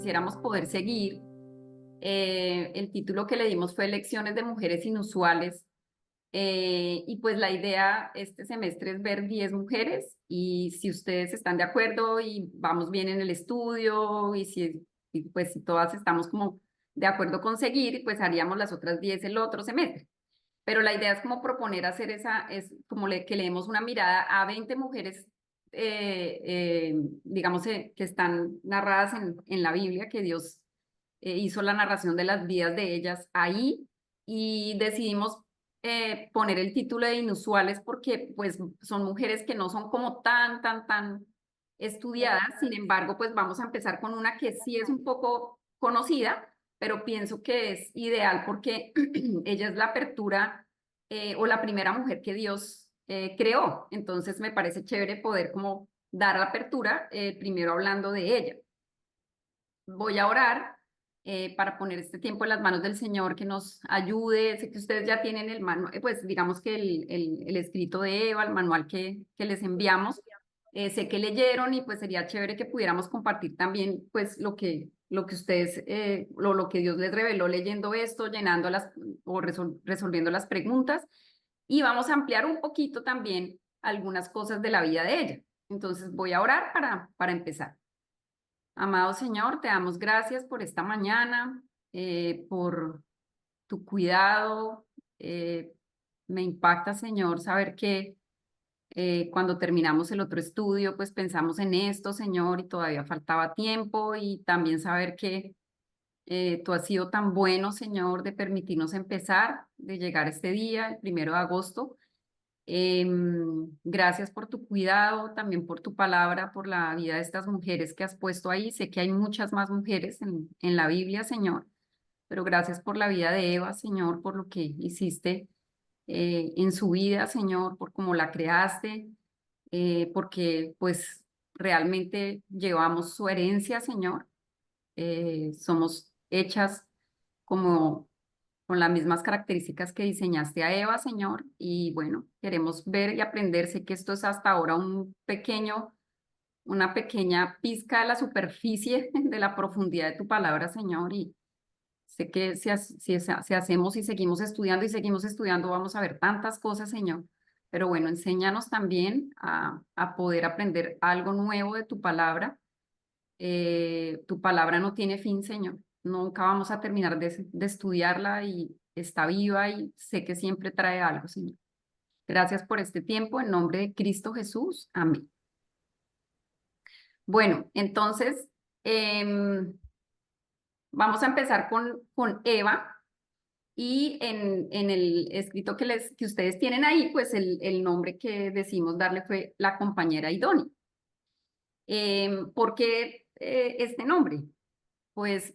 quisiéramos poder seguir. El título que le dimos fue Lecciones de Mujeres Inusuales. Y pues la idea este semestre es ver 10 mujeres y si ustedes están de acuerdo y vamos bien en el estudio pues si todas estamos como de acuerdo con seguir, pues haríamos las otras 10 el otro semestre. Pero la idea es como proponer hacer es como que le demos una mirada a 20 mujeres, digamos, que están narradas en la Biblia, que Dios hizo la narración de las vidas de ellas ahí y decidimos poner el título de Inusuales porque pues son mujeres que no son como tan estudiadas. Sin embargo, pues vamos a empezar con una que sí es un poco conocida, pero pienso que es ideal porque ella es la apertura o la primera mujer que Dios creó. Entonces me parece chévere poder como dar la apertura primero hablando de ella. Voy a orar para poner este tiempo en las manos del Señor, que nos ayude. Sé que ustedes ya tienen el manual, pues digamos que el escrito de Eva, el manual que les enviamos. Sé que leyeron y pues sería chévere que pudiéramos compartir también pues lo que ustedes, lo que Dios les reveló leyendo esto, llenando o resolviendo las preguntas. Y vamos a ampliar un poquito también algunas cosas de la vida de ella. Entonces voy a orar para empezar. Amado Señor, te damos gracias por esta mañana, por tu cuidado. Eh, Me impacta, Señor, saber que cuando terminamos el otro estudio, pues pensamos en esto, Señor, y todavía faltaba tiempo, y también saber que tú has sido tan bueno, Señor, de permitirnos empezar, de llegar a este día, el 1 de agosto. Gracias por tu cuidado, también por tu palabra, por la vida de estas mujeres que has puesto ahí. Sé que hay muchas más mujeres en la Biblia, Señor, pero gracias por la vida de Eva, Señor, por lo que hiciste en su vida, Señor, por cómo la creaste, porque pues realmente llevamos su herencia, Señor. Somos hechas como con las mismas características que diseñaste a Eva, Señor. Y bueno, queremos ver y aprender. Sé que esto es hasta ahora una pequeña pizca de la superficie de la profundidad de tu palabra, Señor. Y sé que si hacemos y seguimos estudiando, vamos a ver tantas cosas, Señor. Pero bueno, enséñanos también a poder aprender algo nuevo de tu palabra. Tu palabra no tiene fin, Señor. Nunca vamos a terminar de estudiarla y está viva y sé que siempre trae algo, Señor. Gracias por este tiempo. En nombre de Cristo Jesús. Amén. Bueno, entonces vamos a empezar con Eva. Y en el escrito que ustedes tienen ahí, pues el nombre que decimos darle fue la compañera idónea. ¿Por qué este nombre? Pues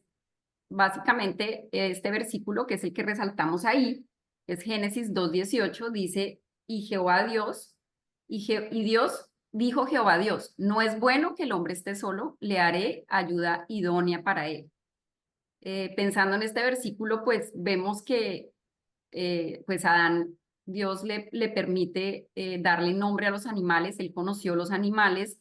básicamente, este versículo, que es el que resaltamos ahí, es Génesis 2:18, dice, y Jehová Dios, y Dios dijo Jehová Dios, no es bueno que el hombre esté solo, le haré ayuda idónea para él. Pensando en este versículo, pues vemos que pues Adán, Dios le permite darle nombre a los animales, él conoció los animales.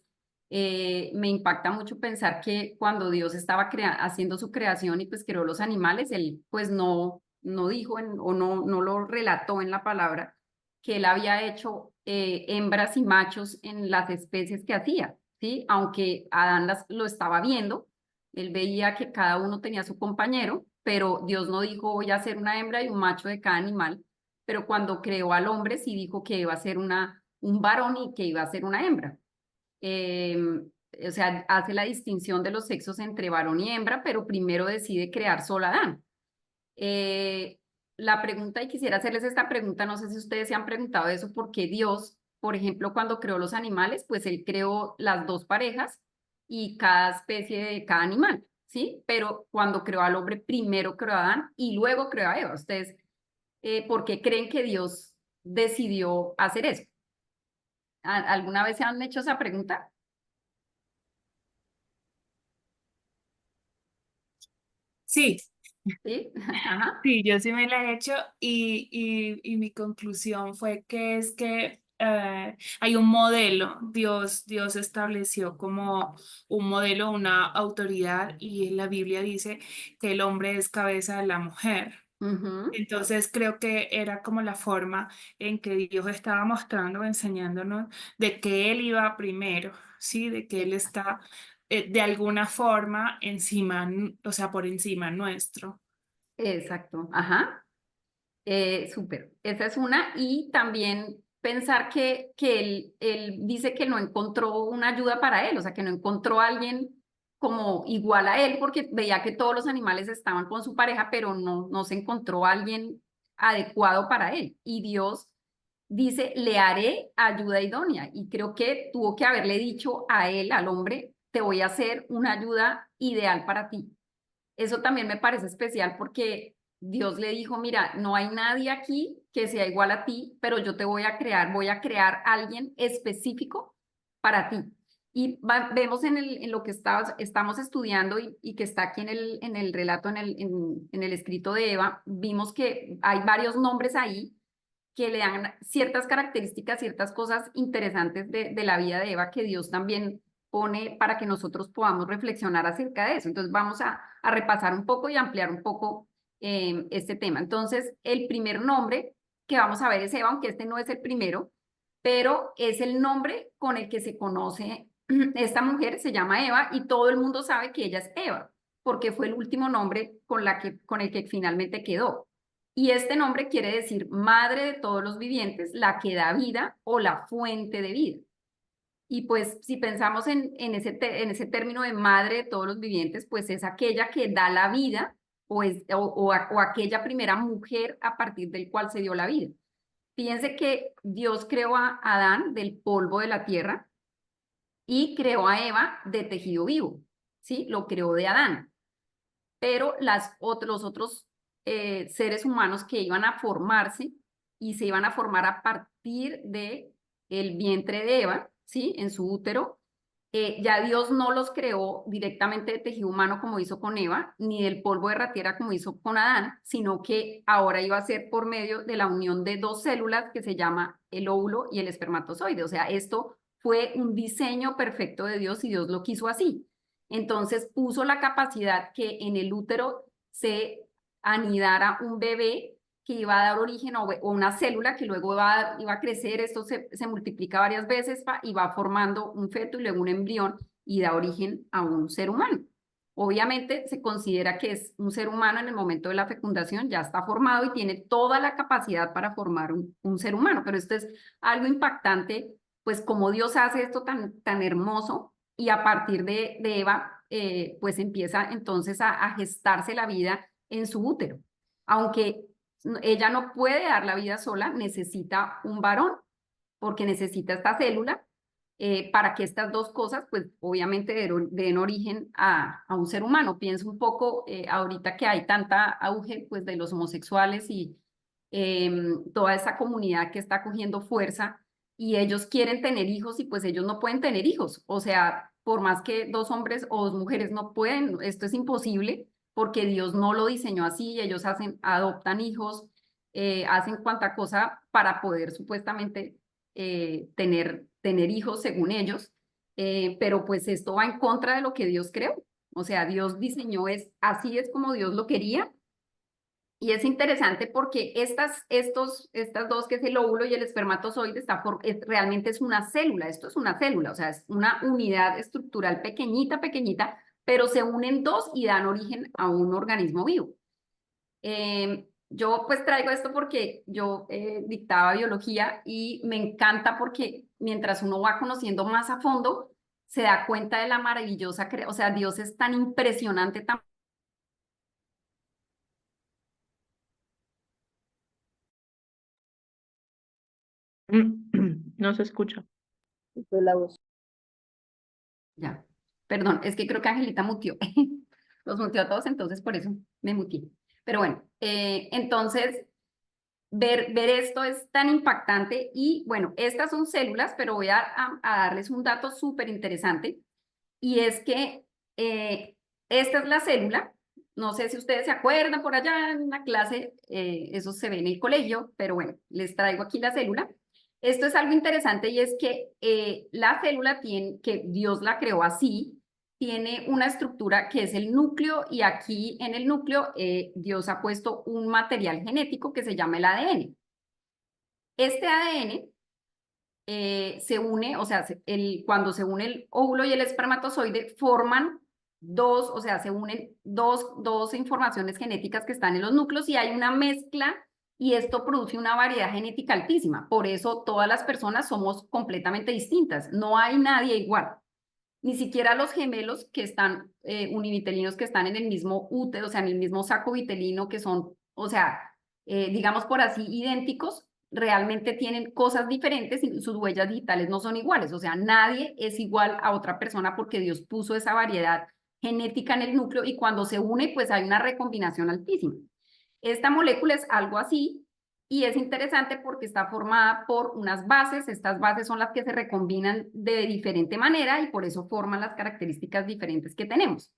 Me impacta mucho pensar que cuando Dios estaba haciendo su creación y pues creó los animales, él pues no dijo o no lo relató en la palabra que él había hecho hembras y machos en las especies que hacía, ¿sí? Aunque Adán lo estaba viendo, él veía que cada uno tenía su compañero, pero Dios no dijo voy a hacer una hembra y un macho de cada animal, pero cuando creó al hombre sí dijo que iba a ser un varón y que iba a ser una hembra. Eh, o sea, hace la distinción de los sexos entre varón y hembra, pero primero decide crear solo a Adán. Eh, la pregunta, y quisiera hacerles esta pregunta, no sé si ustedes se han preguntado eso, ¿por qué Dios, por ejemplo, cuando creó los animales, pues él creó las dos parejas y cada especie de cada animal, ¿sí? Pero cuando creó al hombre, primero creó a Adán y luego creó a Eva. Ustedes, ¿por qué creen que Dios decidió hacer eso? ¿Alguna vez se han hecho esa pregunta? Sí, Sí, ajá. sí, yo sí me la he hecho y mi conclusión fue que es que hay un modelo, Dios estableció como un modelo, una autoridad, y en la Biblia dice que el hombre es cabeza de la mujer. Ujú. Entonces creo que era como la forma en que Dios estaba mostrando, enseñándonos de que Él iba primero, ¿sí? De que Él está de alguna forma encima, o sea, por encima nuestro. Exacto, ajá. Súper, esa es una. Y también pensar que él dice que no encontró una ayuda para él, o sea, que no encontró a alguien como igual a él, porque veía que todos los animales estaban con su pareja, pero no se encontró a alguien adecuado para él. Y Dios dice, le haré ayuda idónea. Y creo que tuvo que haberle dicho a él, al hombre, te voy a hacer una ayuda ideal para ti. Eso también me parece especial porque Dios le dijo, mira, no hay nadie aquí que sea igual a ti, pero yo te voy a crear alguien específico para ti. Y vemos en lo que estamos estudiando y que está aquí en el relato, en el escrito de Eva, vimos que hay varios nombres ahí que le dan ciertas características, ciertas cosas interesantes de la vida de Eva que Dios también pone para que nosotros podamos reflexionar acerca de eso. Entonces vamos a repasar un poco y ampliar un poco este tema. Entonces, el primer nombre que vamos a ver es Eva, aunque este no es el primero, pero es el nombre con el que se conoce esta mujer, se llama Eva, y todo el mundo sabe que ella es Eva, porque fue el último nombre con el que finalmente quedó. Y este nombre quiere decir madre de todos los vivientes, la que da vida o la fuente de vida. Y pues si pensamos en ese término de madre de todos los vivientes, pues es aquella que da la vida o aquella primera mujer a partir del cual se dio la vida. Fíjense que Dios creó a Adán del polvo de la tierra y creó a Eva de tejido vivo, ¿sí? Lo creó de Adán, pero los otros seres humanos que iban a formarse y se iban a formar a partir de el vientre de Eva, ¿sí? En su útero, ya Dios no los creó directamente de tejido humano como hizo con Eva, ni del polvo de la tierra como hizo con Adán, sino que ahora iba a ser por medio de la unión de dos células que se llama el óvulo y el espermatozoide. O sea, esto fue un diseño perfecto de Dios y Dios lo quiso así. Entonces puso la capacidad que en el útero se anidara un bebé que iba a dar origen o una célula que luego iba a crecer, esto se multiplica varias veces y va formando un feto y luego un embrión y da origen a un ser humano. Obviamente se considera que es un ser humano en el momento de la fecundación, ya está formado y tiene toda la capacidad para formar un ser humano, pero esto es algo impactante, pues como Dios hace esto tan hermoso y a partir de Eva, pues empieza entonces a gestarse la vida en su útero. Aunque ella no puede dar la vida sola, necesita un varón, porque necesita esta célula para que estas dos cosas, pues obviamente den origen a un ser humano. Pienso un poco ahorita que hay tanta auge pues de los homosexuales y toda esa comunidad que está cogiendo fuerza y ellos quieren tener hijos y pues ellos no pueden tener hijos. O sea, por más que dos hombres o dos mujeres no pueden, esto es imposible porque Dios no lo diseñó así, ellos adoptan hijos, hacen cuanta cosa para poder supuestamente tener hijos según ellos, pero pues esto va en contra de lo que Dios creó. O sea, Dios diseñó así es como Dios lo quería. Y es interesante porque estas dos, que es el óvulo y el espermatozoide, realmente es una célula. Esto es una célula, o sea, es una unidad estructural pequeñita, pequeñita, pero se unen dos y dan origen a un organismo vivo. Yo pues traigo esto porque yo dictaba biología y me encanta porque mientras uno va conociendo más a fondo, se da cuenta de la maravillosa, o sea, Dios es tan impresionante, tan... No se escucha. Fue la voz. Ya, perdón, es que creo que Angelita mutió. Los mutió a todos, entonces por eso me mutié. Pero bueno, entonces ver esto es tan impactante y bueno, estas son células, pero voy a darles un dato súper interesante y es que esta es la célula. No sé si ustedes se acuerdan por allá en la clase, eso se ve en el colegio, pero bueno, les traigo aquí la célula. Esto es algo interesante y es que la célula tiene, que Dios la creó así, tiene una estructura que es el núcleo y aquí en el núcleo Dios ha puesto un material genético que se llama el ADN. Este ADN se une, o sea, cuando se une el óvulo y el espermatozoide, forman dos, o sea, se unen dos informaciones genéticas que están en los núcleos y hay una mezcla y esto produce una variedad genética altísima. Por eso todas las personas somos completamente distintas, no hay nadie igual. Ni siquiera los gemelos que están, univitelinos que están en el mismo útero, o sea, en el mismo saco vitelino, que son, o sea, digamos por así, idénticos, realmente tienen cosas diferentes y sus huellas digitales no son iguales. O sea, nadie es igual a otra persona porque Dios puso esa variedad genética en el núcleo y cuando se une, pues hay una recombinación altísima. Esta molécula es algo así y es interesante porque está formada por unas bases. Estas bases son las que se recombinan de diferente manera y por eso forman las características diferentes que tenemos.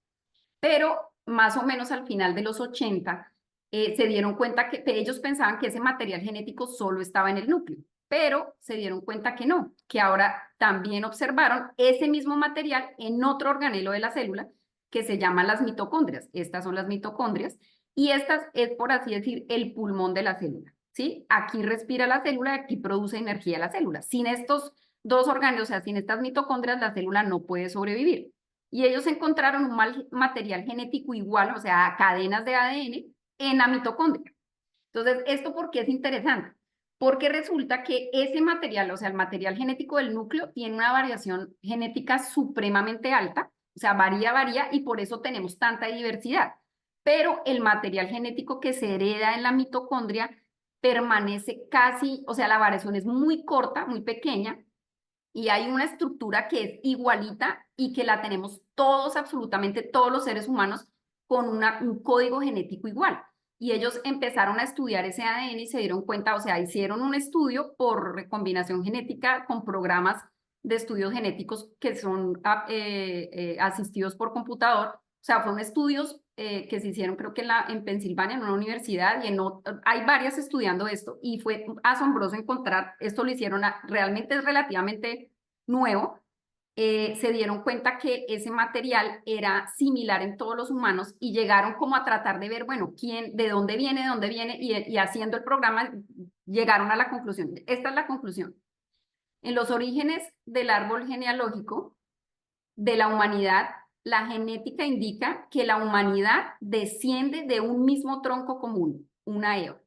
Pero más o menos al final de los 80 se dieron cuenta que ellos pensaban que ese material genético solo estaba en el núcleo, pero se dieron cuenta que no, que ahora también observaron ese mismo material en otro organelo de la célula que se llaman las mitocondrias. Estas son las mitocondrias y estas es, por así decir, el pulmón de la célula. ¿Sí? Aquí respira la célula y aquí produce energía la célula. Sin estos dos órganos, o sea, sin estas mitocondrias, la célula no puede sobrevivir. Y ellos encontraron un material genético igual, o sea, cadenas de ADN en la mitocondria. Entonces, ¿esto por qué es interesante? Porque resulta que ese material, o sea, el material genético del núcleo, tiene una variación genética supremamente alta, o sea, varía, y por eso tenemos tanta diversidad. Pero el material genético que se hereda en la mitocondria permanece casi, o sea, la variación es muy corta, muy pequeña, y hay una estructura que es igualita y que la tenemos todos, absolutamente todos los seres humanos, con un código genético igual. Y ellos empezaron a estudiar ese ADN y se dieron cuenta, o sea, hicieron un estudio por recombinación genética con programas de estudios genéticos que son asistidos por computador. O sea, fueron estudios que se hicieron creo que en Pensilvania, en una universidad, y hay varias estudiando esto, y fue asombroso encontrar, esto lo hicieron realmente es relativamente nuevo, se dieron cuenta que ese material era similar en todos los humanos y llegaron como a tratar de ver, bueno, quién, de dónde viene, y haciendo el programa llegaron a la conclusión. Esta es la conclusión. En los orígenes del árbol genealógico de la humanidad, la genética indica que la humanidad desciende de un mismo tronco común, una Eva,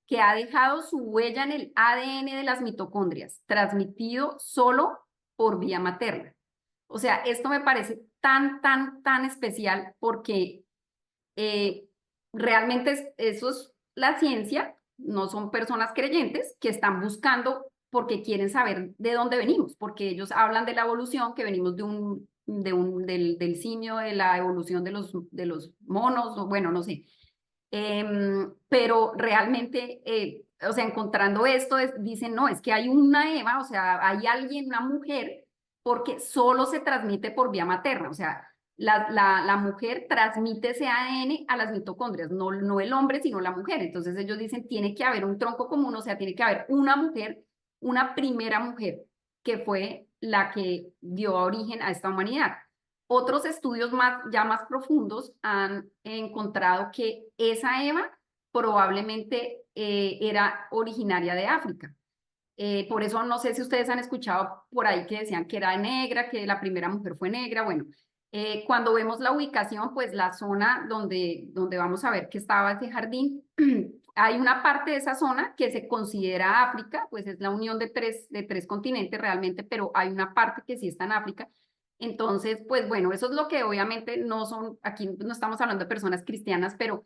que ha dejado su huella en el ADN de las mitocondrias, transmitido solo por vía materna. O sea, esto me parece tan especial porque realmente eso es la ciencia, no son personas creyentes que están buscando porque quieren saber de dónde venimos, porque ellos hablan de la evolución, que venimos del simio, de la evolución de los monos, o bueno, no sé. Pero realmente, o sea, encontrando esto, dicen, no, es que hay una Eva, o sea, hay alguien, una mujer, porque solo se transmite por vía materna, o sea, la mujer transmite ese ADN a las mitocondrias, no el hombre, sino la mujer. Entonces ellos dicen, tiene que haber un tronco común, o sea, tiene que haber una mujer, una primera mujer, que fue la que dio origen a esta humanidad. Otros estudios ya más profundos han encontrado que esa Eva probablemente era originaria de África. Por eso no sé si ustedes han escuchado por ahí que decían que era negra, que la primera mujer fue negra. Bueno, cuando vemos la ubicación, pues la zona donde vamos a ver que estaba ese jardín, hay una parte de esa zona que se considera África, pues es la unión de tres continentes realmente, pero hay una parte que sí está en África. Entonces, pues bueno, eso es lo que obviamente no son, aquí no estamos hablando de personas cristianas, pero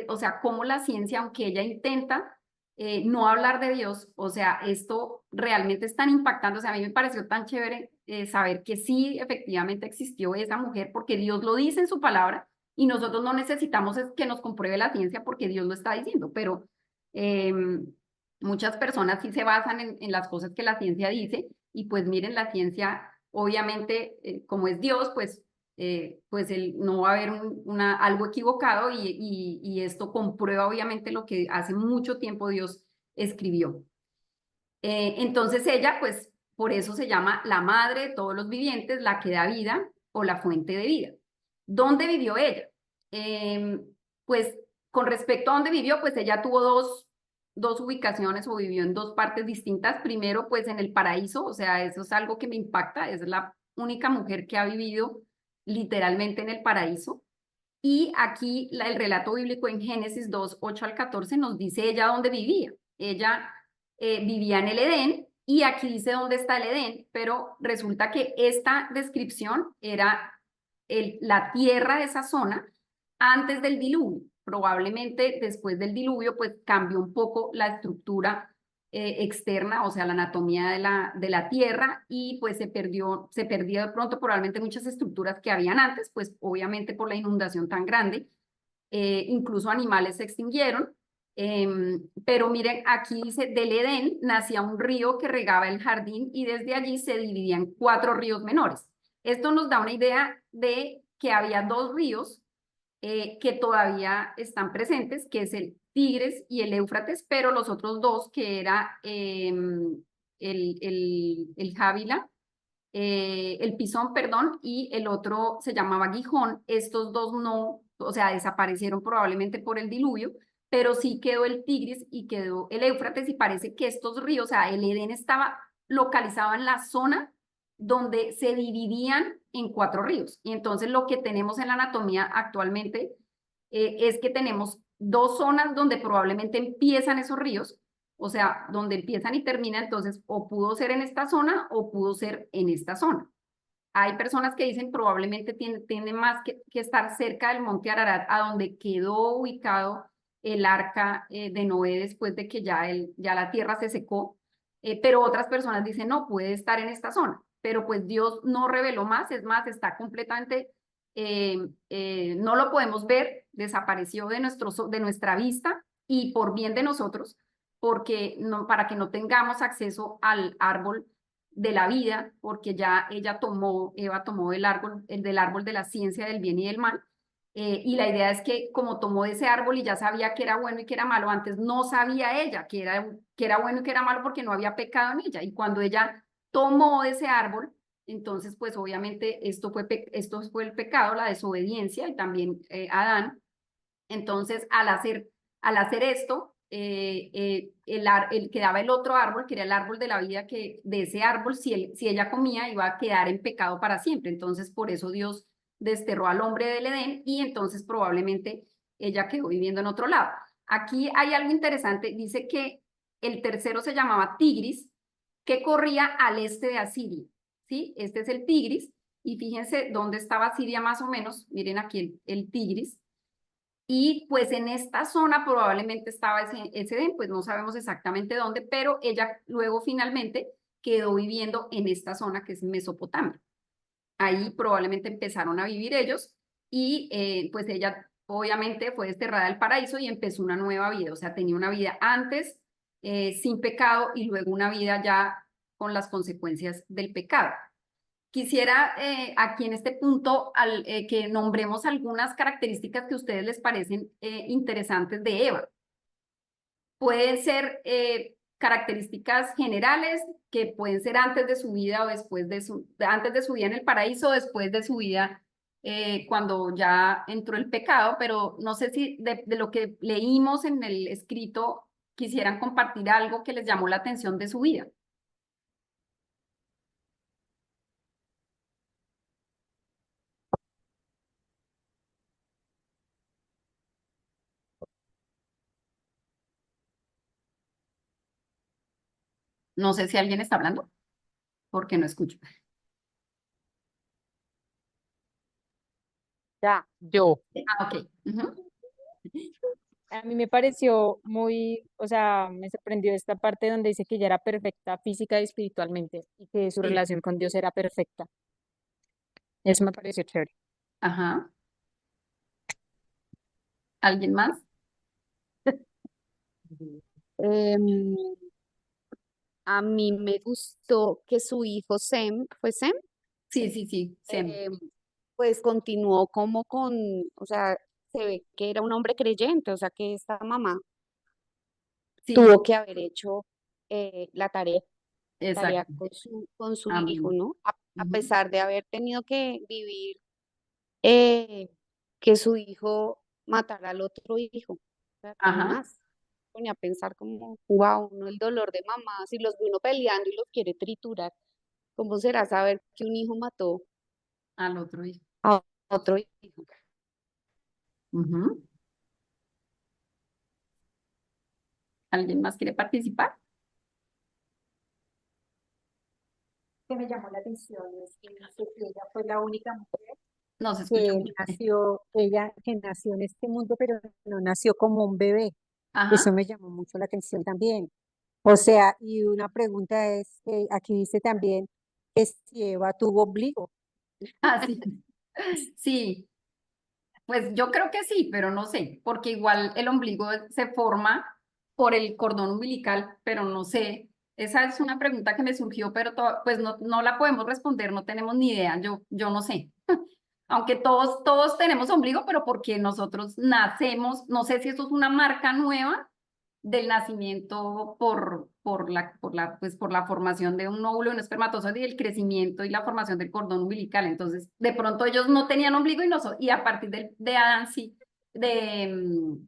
o sea, como la ciencia, aunque ella intenta no hablar de Dios, o sea, esto realmente es tan impactante, o sea, a mí me pareció tan chévere saber que sí, efectivamente existió esa mujer, porque Dios lo dice en su palabra y nosotros no necesitamos es que nos compruebe la ciencia porque Dios lo está diciendo, pero eh, muchas personas sí se basan en las cosas que la ciencia dice y pues miren, la ciencia, obviamente, como es Dios, pues no va a haber algo equivocado y esto comprueba obviamente lo que hace mucho tiempo Dios escribió. Entonces ella, pues, por eso se llama la madre de todos los vivientes, la que da vida o la fuente de vida. ¿Dónde vivió ella? Pues con respecto a dónde vivió, pues ella tuvo dos ubicaciones o vivió en dos partes distintas. Primero, pues en el paraíso, o sea, eso es algo que me impacta, es la única mujer que ha vivido literalmente en el paraíso. Y aquí el relato bíblico en Génesis 2, 8 al 14 nos dice ella dónde vivía. Ella vivía en el Edén y aquí dice dónde está el Edén, pero resulta que esta descripción era la tierra de esa zona antes del diluvio. Probablemente después del diluvio, pues cambió un poco la estructura externa, o sea, la anatomía de la tierra y pues se perdió de pronto probablemente muchas estructuras que habían antes, pues obviamente por la inundación tan grande, incluso animales se extinguieron. Pero miren, aquí dice, del Edén nacía un río que regaba el jardín y desde allí se dividían cuatro ríos menores. Esto nos da una idea de que había dos ríos que todavía están presentes, que es el Tigres y el Éufrates, pero los otros dos, que era el Jávila, el Pisón, perdón, y el otro se llamaba Gijón, estos dos no, o sea, desaparecieron probablemente por el diluvio, pero sí quedó el Tigris y quedó el Éufrates y parece que estos ríos, o sea, el Edén estaba localizado en la zona donde se dividían en cuatro ríos. Y entonces lo que tenemos en la anatomía actualmente es que tenemos dos zonas donde probablemente empiezan esos ríos, o sea, donde empiezan y terminan, entonces o pudo ser en esta zona o pudo ser en esta zona. Hay personas que dicen probablemente tiene más que estar cerca del monte Ararat, a donde quedó ubicado el arca de Noé después de que ya la tierra se secó, pero otras personas dicen no, puede estar en esta zona, pero pues Dios no reveló más, es más, está completamente, no lo podemos ver, desapareció de nuestra vista y por bien de nosotros, porque no, para que no tengamos acceso al árbol de la vida, porque ya Eva tomó del árbol de la ciencia del bien y del mal. Y la idea es que como tomó de ese árbol y ya sabía que era bueno y que era malo, antes no sabía ella que era bueno y que era malo porque no había pecado en ella. Y cuando ella tomó de ese árbol, entonces pues obviamente esto fue el pecado, la desobediencia y también Adán. Entonces, al hacer esto, quedaba el otro árbol, que era el árbol de la vida, que de ese árbol, si ella comía, iba a quedar en pecado para siempre. Entonces, por eso Dios desterró al hombre del Edén y entonces probablemente ella quedó viviendo en otro lado. Aquí hay algo interesante, dice que el tercero se llamaba Tigris, que corría al este de Asiria, ¿sí? Este es el Tigris, y fíjense dónde estaba Siria más o menos, miren aquí el Tigris, y pues en esta zona probablemente estaba ese Edén, pues no sabemos exactamente dónde, pero ella luego finalmente quedó viviendo en esta zona que es Mesopotamia. Ahí probablemente empezaron a vivir ellos y pues ella obviamente fue desterrada del paraíso y empezó una nueva vida, o sea, tenía una vida antes sin pecado y luego una vida ya con las consecuencias del pecado. Quisiera aquí en este punto que nombremos algunas características que a ustedes les parecen interesantes de Eva. Pueden ser características generales que pueden ser antes de su vida o antes de su vida en el paraíso o después de su vida cuando ya entró el pecado, pero no sé si de lo que leímos en el escrito quisieran compartir algo que les llamó la atención de su vida. No sé si alguien está hablando porque no escucho. Ya, yo. Ah, ok. Ujú. A mí me pareció muy, o sea, me sorprendió esta parte donde dice que ella era perfecta física y espiritualmente y que su Sí. relación con Dios era perfecta. Eso me pareció chévere. Ajá. ¿Alguien más? Em, a mí me gustó que su hijo Sem, ¿fue Sem? Sí, sí, sí, Sem. Pues continuó como con, o sea, se ve que era un hombre creyente, o sea, que esta mamá Sí, tuvo que haber hecho la tarea Exacto. con su hijo, Amén. ¿no? A Ujú. pesar de haber tenido que vivir eh, que su hijo matara al otro hijo. O sea, Ajá, tenaz. Pone a pensar como, wow, no el dolor de mamá, si los ve uno peleando y los quiere triturar, ¿cómo será saber que un hijo mató al otro hijo. a otro hijo? Ujú. ¿Alguien más quiere participar? Que me llamó la atención es que dice que ella fue la única mujer No se escucha que mucho. que nació en este mundo, pero no nació como un bebé. Ajá, Eso me llamó mucho la atención también. O sea, y una pregunta es, aquí dice también que si Eva tuvo ombligo. así. Sí, pues yo creo que sí, pero no sé, porque igual el ombligo se forma por el cordón umbilical, pero no sé. Esa es una pregunta que me surgió, pero pues no la podemos responder, no tenemos ni idea, yo no sé. Aunque todos tenemos ombligo, pero porque nosotros nacemos, no sé si eso es una marca nueva del nacimiento por la formación de un óvulo y un espermatozoide y el crecimiento y la formación del cordón umbilical. Entonces, de pronto ellos no tenían ombligo y a partir de Adán sí, de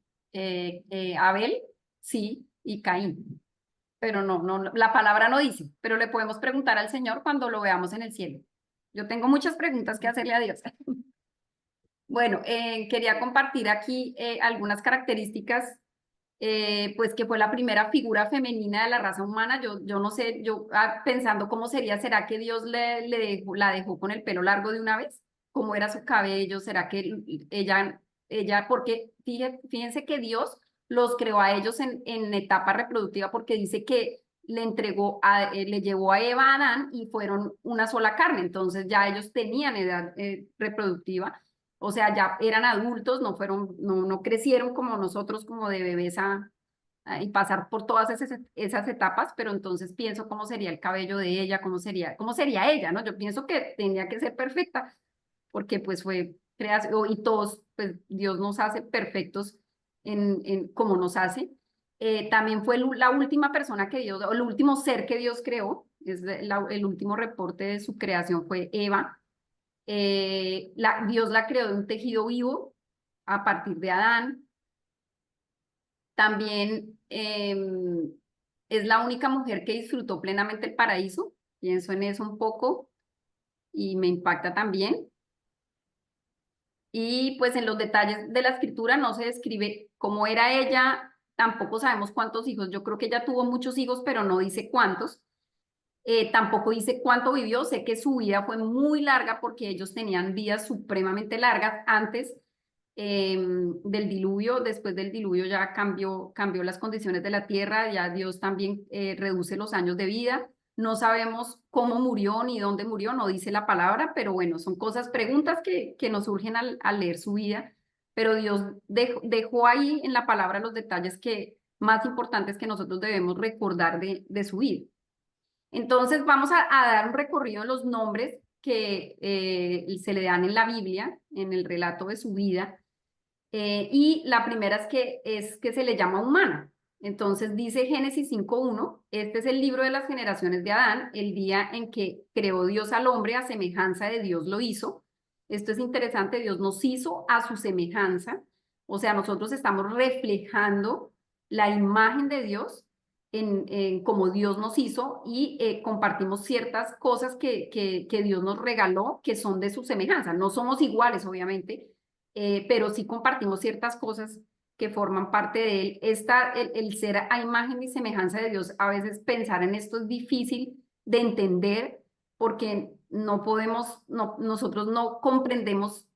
Abel sí y Caín. Pero no, la palabra no dice, pero le podemos preguntar al Señor cuando lo veamos en el cielo. Yo tengo muchas preguntas que hacerle a Dios. Bueno, quería compartir aquí algunas características, pues que fue la primera figura femenina de la raza humana. Yo no sé, pensando cómo sería, ¿será que Dios la dejó con el pelo largo de una vez? ¿Cómo era su cabello? ¿Será que porque fíjense que Dios los creó a ellos en etapa reproductiva porque dice que le llevó a Eva a Adán y fueron una sola carne, entonces ya ellos tenían edad reproductiva, o sea, ya eran adultos, no crecieron como nosotros, como de bebés y pasar por todas esas etapas, pero entonces pienso cómo sería el cabello de ella, cómo sería ella, ¿no? Yo pienso que tenía que ser perfecta, porque pues fue creación, y todos, pues Dios nos hace perfectos como nos hace. También fue la última persona que Dios, o el último ser que Dios creó, el último reporte de su creación fue Eva. Dios la creó de un tejido vivo a partir de Adán. También es la única mujer que disfrutó plenamente el paraíso. Pienso en eso un poco y me impacta también. Y pues en los detalles de la escritura no se describe cómo era ella, tampoco sabemos cuántos hijos. Yo creo que ella tuvo muchos hijos, pero no dice cuántos. Tampoco dice cuánto vivió, sé que su vida fue muy larga porque ellos tenían vidas supremamente largas antes del diluvio. Después del diluvio ya cambió las condiciones de la tierra, ya Dios también reduce los años de vida. No sabemos cómo murió ni dónde murió, no dice la palabra, pero bueno, son preguntas que nos surgen al leer su vida, pero Dios dejó ahí en la palabra los detalles más importantes que nosotros debemos recordar de su vida. Entonces vamos a dar un recorrido en los nombres que se le dan en la Biblia, en el relato de su vida. Y la primera es que se le llama humana. Entonces dice Génesis 5:1, este es el libro de las generaciones de Adán, el día en que creó Dios al hombre, a semejanza de Dios lo hizo. Esto es interesante, Dios nos hizo a su semejanza, o sea, nosotros estamos reflejando la imagen de Dios en como Dios nos hizo y compartimos ciertas cosas que Dios nos regaló que son de su semejanza. No somos iguales, obviamente, pero sí compartimos ciertas cosas que forman parte de él. El ser a imagen y semejanza de Dios, a veces pensar en esto es difícil de entender porque nosotros no comprendemos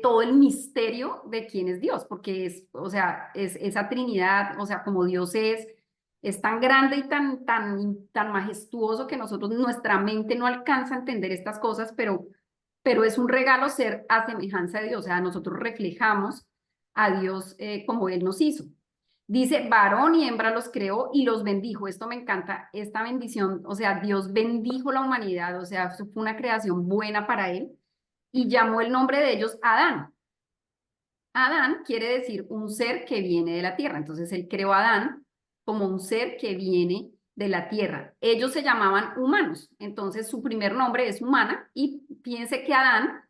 todo el misterio de quién es Dios, porque o sea, es esa Trinidad, o sea, como Dios es tan grande y tan majestuoso que nuestra mente no alcanza a entender estas cosas, pero es un regalo ser a semejanza de Dios, o sea, nosotros reflejamos a Dios como Él nos hizo. Dice, varón y hembra los creó y los bendijo. Esto me encanta, esta bendición, o sea, Dios bendijo la humanidad, o sea, fue una creación buena para Él y llamó el nombre de ellos Adán. Adán quiere decir un ser que viene de la tierra, entonces Él creó a Adán como un ser que viene de la tierra. Ellos se llamaban humanos, entonces su primer nombre es humana y piense que Adán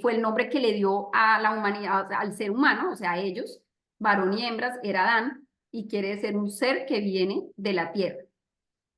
fue el nombre que le dio a la humanidad, o sea, al ser humano, o sea, a ellos, varón y hembras, era Adán y quiere decir un ser que viene de la tierra.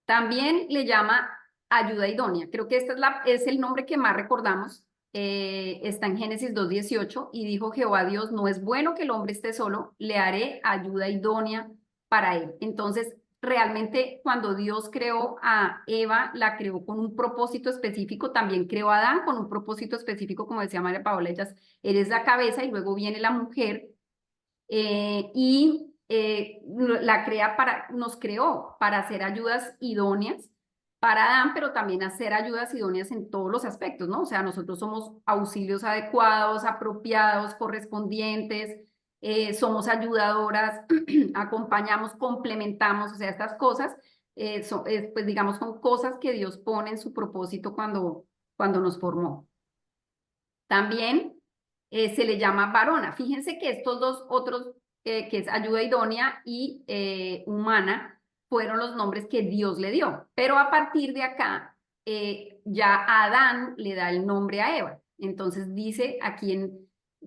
También le llama ayuda idónea. Creo que es el nombre que más recordamos. Está en Génesis 2:18 y dijo Jehová Dios, no es bueno que el hombre esté solo, le haré ayuda idónea para él. Entonces, realmente cuando Dios creó a Eva, la creó con un propósito específico, también creó a Adán con un propósito específico, como decía María Paola, ellas, eres la cabeza y luego viene la mujer nos creó para hacer ayudas idóneas para Adán, pero también hacer ayudas idóneas en todos los aspectos, ¿no? O sea, nosotros somos auxilios adecuados, apropiados, correspondientes, somos ayudadoras, acompañamos, complementamos, o sea, estas cosas, pues digamos, son cosas que Dios pone en su propósito cuando nos formó. También se le llama varona. Fíjense que estos dos otros, que es ayuda idónea y humana, fueron los nombres que Dios le dio. Pero a partir de acá, ya Adán le da el nombre a Eva. Entonces dice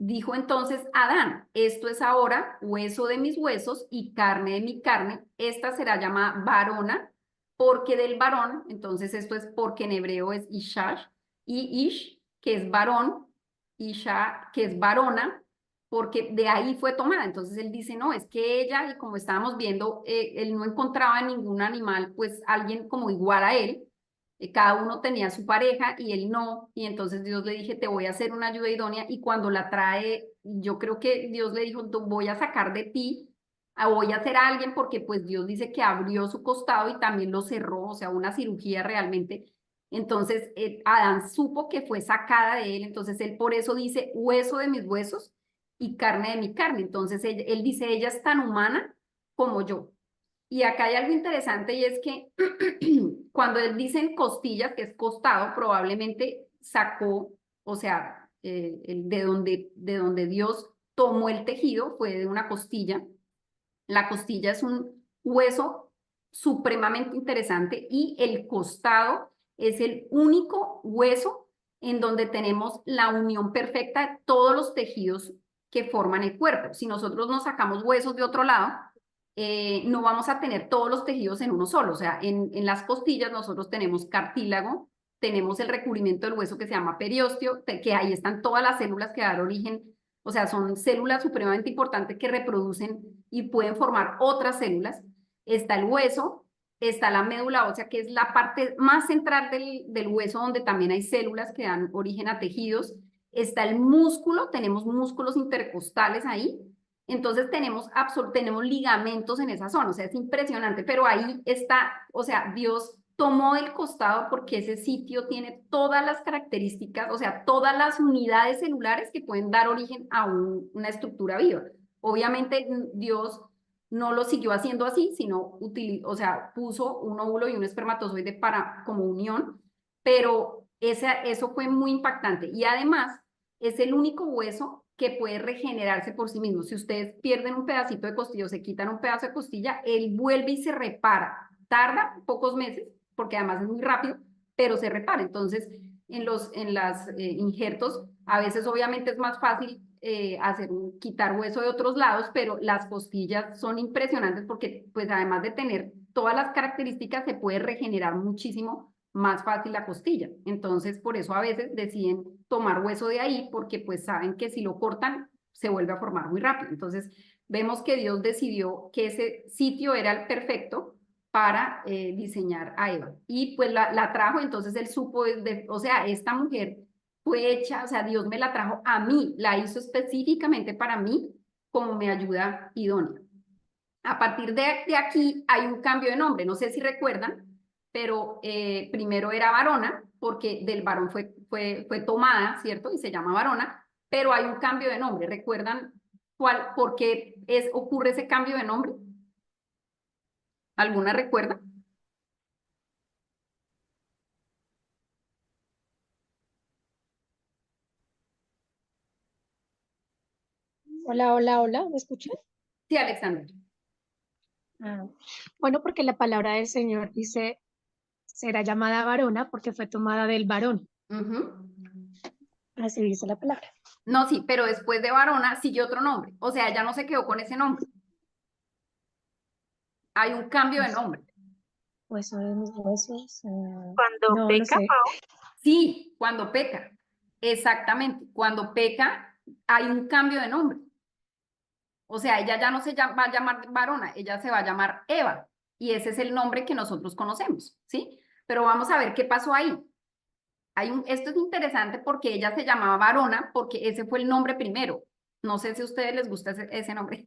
dijo entonces Adán, esto es ahora hueso de mis huesos y carne de mi carne. Esta será llamada varona, porque del varón, entonces esto es porque en hebreo es Ishash, y Ish, que es varón, Isha, que es varona, porque de ahí fue tomada. Entonces él dice, no, es que ella, y como estábamos viendo, él no encontraba ningún animal, pues alguien como igual a él, cada uno tenía su pareja y él no, y entonces Dios le dije, te voy a hacer una ayuda idónea, y cuando la trae, yo creo que Dios le dijo, voy a sacar de ti, voy a hacer a alguien, porque pues Dios dice que abrió su costado y también lo cerró, o sea, una cirugía realmente. Entonces, Adán supo que fue sacada de él, entonces él por eso dice hueso de mis huesos y carne de mi carne. Entonces, él dice, ella es tan humana como yo. Y acá hay algo interesante y es que cuando él dice en costillas, que es costado, probablemente sacó, o sea, de donde Dios tomó el tejido, fue de una costilla. La costilla es un hueso supremamente interesante y el costado es el único hueso en donde tenemos la unión perfecta de todos los tejidos que forman el cuerpo. Si nosotros nos sacamos huesos de otro lado, no vamos a tener todos los tejidos en uno solo. O sea, en las costillas nosotros tenemos cartílago, tenemos el recubrimiento del hueso que se llama periósteo, que ahí están todas las células que dan origen, o sea, son células supremamente importantes que reproducen y pueden formar otras células. Está el hueso, está la médula ósea, que es la parte más central del hueso, donde también hay células que dan origen a tejidos. Está el músculo, tenemos músculos intercostales ahí. Entonces tenemos ligamentos en esa zona, o sea, es impresionante, pero ahí está, o sea, Dios tomó el costado porque ese sitio tiene todas las características, o sea, todas las unidades celulares que pueden dar origen a una estructura viva. Obviamente Dios no lo siguió haciendo así, sino o sea, puso un óvulo y un espermatozoide como unión, pero eso fue muy impactante. Y además es el único hueso que puede regenerarse por sí mismo. Si ustedes pierden un pedacito de costilla o se quitan un pedazo de costilla, él vuelve y se repara. Tarda pocos meses, porque además es muy rápido, pero se repara. Entonces, en los injertos, a veces obviamente es más fácil quitar hueso de otros lados, pero las costillas son impresionantes porque, pues además de tener todas las características, se puede regenerar muchísimo más fácil la costilla. Entonces, por eso a veces deciden tomar hueso de ahí, porque pues saben que si lo cortan, se vuelve a formar muy rápido. Entonces, vemos que Dios decidió que ese sitio era el perfecto para diseñar a Eva. Y pues la trajo, entonces él supo, o sea, esta mujer fue hecha, o sea, Dios me la trajo a mí, la hizo específicamente para mí como mi ayuda idónea. A partir de aquí hay un cambio de nombre, no sé si recuerdan, pero primero era varona, porque del varón fue tomada, ¿cierto? Y se llama varona, pero hay un cambio de nombre. ¿Recuerdan por qué ocurre ese cambio de nombre? ¿Alguna recuerda? Hola, hola, hola, ¿me escuchan? Sí, Alexander. Ah, bueno, porque la palabra del Señor dice, será llamada varona porque fue tomada del varón. Ujú. Así dice la palabra. No, sí, pero después de varona sigue otro nombre. O sea, ella no se quedó con ese nombre. Hay un cambio de Pues, nombre. hueso de mis huesos. Cuando No, no peca, sé. Sí, cuando peca. Exactamente. Cuando peca, hay un cambio de nombre. O sea, ella ya no va a llamar varona, ella se va a llamar Eva. Y ese es el nombre que nosotros conocemos, ¿sí? Pero vamos a ver qué pasó ahí. Esto es interesante porque ella se llamaba varona porque ese fue el nombre primero. No sé si a ustedes les gusta ese nombre,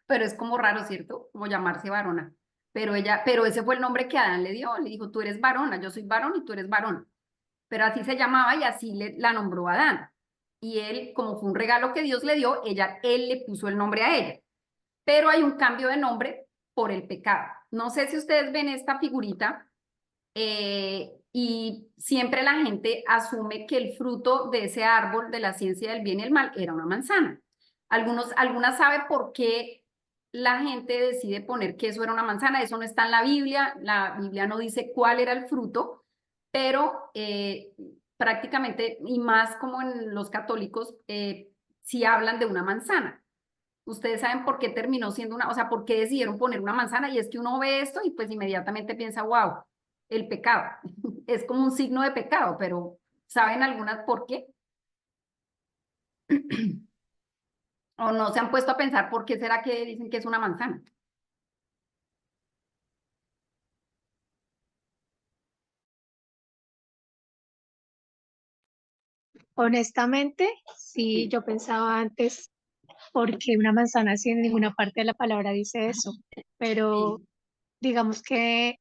pero es como raro, ¿cierto? Como llamarse varona. Pero ese fue el nombre que Adán le dio. Le dijo, tú eres varona, yo soy varón y tú eres varona. Pero así se llamaba y así la nombró Adán. Y él, como fue un regalo que Dios le dio, él le puso el nombre a ella. Pero hay un cambio de nombre por el pecado. No sé si ustedes ven esta figurita y siempre la gente asume que el fruto de ese árbol de la ciencia del bien y el mal era una manzana. Algunas saben por qué la gente decide poner que eso era una manzana. Eso no está en la Biblia no dice cuál era el fruto, pero prácticamente, y más como en los católicos, sí hablan de una manzana. Ustedes saben por qué terminó siendo o sea, por qué decidieron poner una manzana, y es que uno ve esto y pues inmediatamente piensa, wow, el pecado. Es como un signo de pecado, pero ¿saben algunas por qué? O no se han puesto a pensar por qué será que dicen que es una manzana. Honestamente, sí, Sí, yo pensaba antes, porque una manzana si en ninguna parte de la palabra dice eso, pero sí. digamos que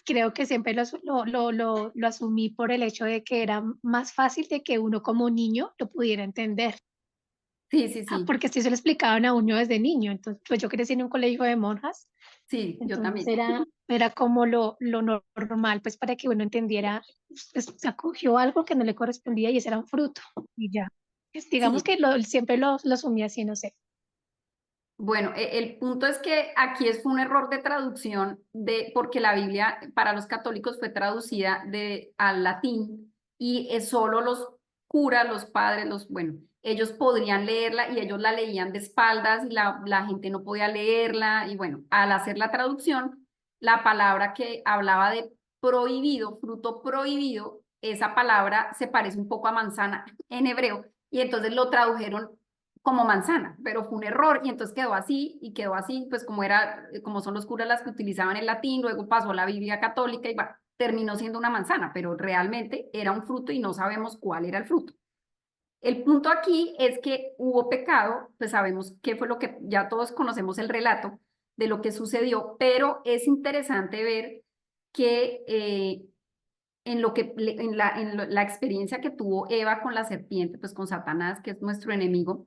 creo que siempre lo asumí por el hecho de que era más fácil de que uno como niño lo pudiera entender. Sí, sí, sí, Porque esto se lo explicaban a uno desde niño. Entonces, pues yo crecí en un colegio de monjas, sí, yo entonces también. era como lo normal, pues para que uno entendiera, pues, se acogió algo que no le correspondía y ese era un fruto, y ya. Pues, digamos Sí, que siempre lo asumí así, no sé. bueno, el punto es que aquí fue un error de traducción porque la Biblia para los católicos fue traducida al latín y solo los curas, los padres, bueno, ellos podrían leerla y ellos la leían de espaldas y la gente no podía leerla y bueno, al hacer la traducción, la palabra que hablaba de prohibido, fruto prohibido, esa palabra se parece un poco a manzana en hebreo y entonces lo tradujeron como manzana, pero fue un error y entonces quedó así, pues como son los curas las que utilizaban el latín, luego pasó a la Biblia católica y terminó siendo una manzana, pero realmente era un fruto y no sabemos cuál era el fruto. El punto aquí es que hubo pecado, pues sabemos qué fue lo que, ya todos conocemos el relato de lo que sucedió, pero es interesante ver que en la experiencia que tuvo Eva con la serpiente, pues con Satanás, que es nuestro enemigo,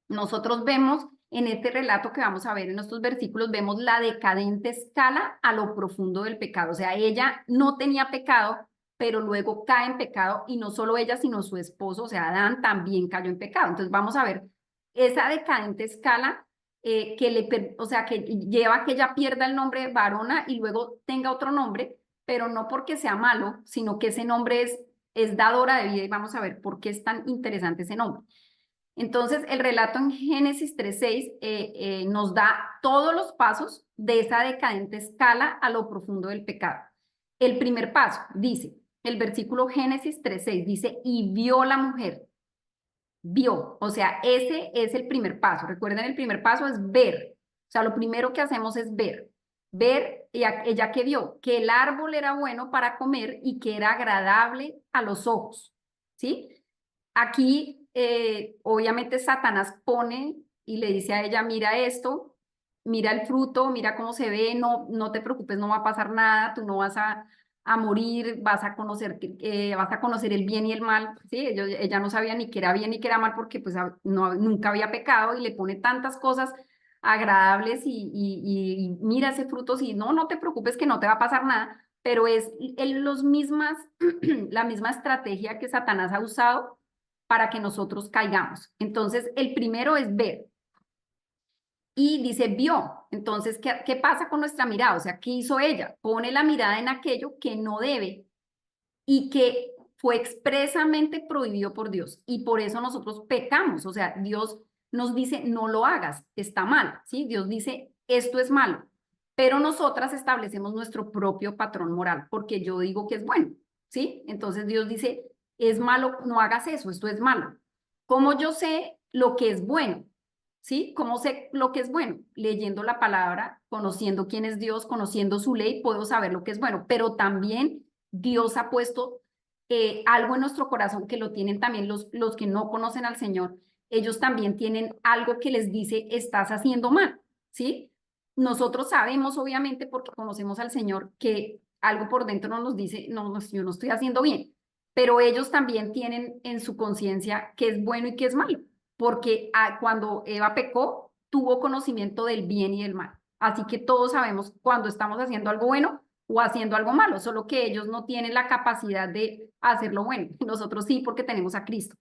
nosotros vemos en este relato que vamos a ver en estos versículos, vemos la decadente escala a lo profundo del pecado. O sea, ella no tenía pecado, pero luego cae en pecado y no solo ella, sino su esposo, o sea, Adán también cayó en pecado. Entonces vamos a ver esa decadente escala o sea, que lleva a que ella pierda el nombre de varona y luego tenga otro nombre, pero no porque sea malo, sino que ese nombre es dadora de vida y vamos a ver por qué es tan interesante ese nombre. Entonces, el relato en Génesis 3:6 nos da todos los pasos de esa decadente escala a lo profundo del pecado. El primer paso dice, el versículo Génesis 3:6 dice, y vio la mujer, vio, o sea, ese es el primer paso. Recuerden, el primer paso es ver, o sea, lo primero que hacemos es ver, ella que vio, que el árbol era bueno para comer y que era agradable a los ojos, ¿sí? Aquí, obviamente, Satanás pone y le dice a ella, mira esto, mira el fruto, mira cómo se ve, no te preocupes, no va a pasar nada, tú no vas a morir, vas a conocer el bien y el mal, ¿sí? Ella no sabía ni que era bien ni que era mal porque pues nunca había pecado y le pone tantas cosas agradables y mira ese fruto, sí, no te preocupes que no te va a pasar nada, pero es la misma estrategia que Satanás ha usado para que nosotros caigamos. Entonces, el primero es ver. y dice vio. Entonces, ¿qué pasa con nuestra mirada? O sea, ¿qué hizo ella? Pone la mirada en aquello que no debe y que fue expresamente prohibido por Dios. Y por eso nosotros pecamos. O sea, Dios nos dice, no lo hagas, está mal, ¿sí? Dios dice, esto es malo. Pero nosotras establecemos nuestro propio patrón moral, porque yo digo que es bueno, ¿sí? Entonces Dios dice, es malo, no hagas eso, esto es malo. ¿Cómo yo sé lo que es bueno? ¿Sí? ¿Cómo sé lo que es bueno? Leyendo la palabra, conociendo quién es Dios, conociendo su ley, puedo saber lo que es bueno, pero también Dios ha puesto algo en nuestro corazón que lo tienen también los que no conocen al Señor. Ellos también tienen algo que les dice, estás haciendo mal, ¿sí? Nosotros sabemos, obviamente, porque conocemos al Señor, que algo por dentro nos dice, no, yo no estoy haciendo bien, pero ellos también tienen en su conciencia qué es bueno y qué es malo, porque cuando Eva pecó, tuvo conocimiento del bien y del mal. Así que todos sabemos cuando estamos haciendo algo bueno o haciendo algo malo, solo que ellos no tienen la capacidad de hacerlo bueno. Nosotros sí, porque tenemos a Cristo.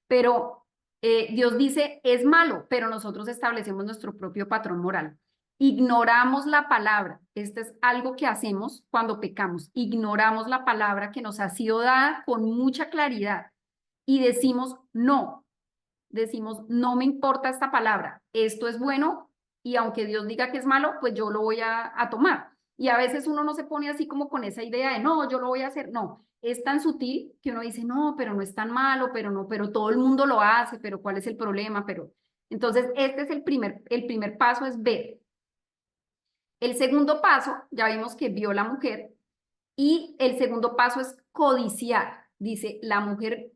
Pero Dios dice, es malo, pero nosotros establecemos nuestro propio patrón moral. Ignoramos la palabra. Este es algo que hacemos cuando pecamos. Ignoramos la palabra que nos ha sido dada con mucha claridad y decimos no. Decimos, no me importa esta palabra, esto es bueno y aunque Dios diga que es malo, pues yo lo voy a tomar. Y a veces uno no se pone así como con esa idea de, no, yo lo voy a hacer. No, es tan sutil que uno dice, no, pero no es tan malo, pero no, pero todo el mundo lo hace, pero ¿cuál es el problema? Pero entonces, este es el primer paso, es ver. El segundo paso, ya vimos que vio la mujer, y el segundo paso es codiciar. Dice, la mujer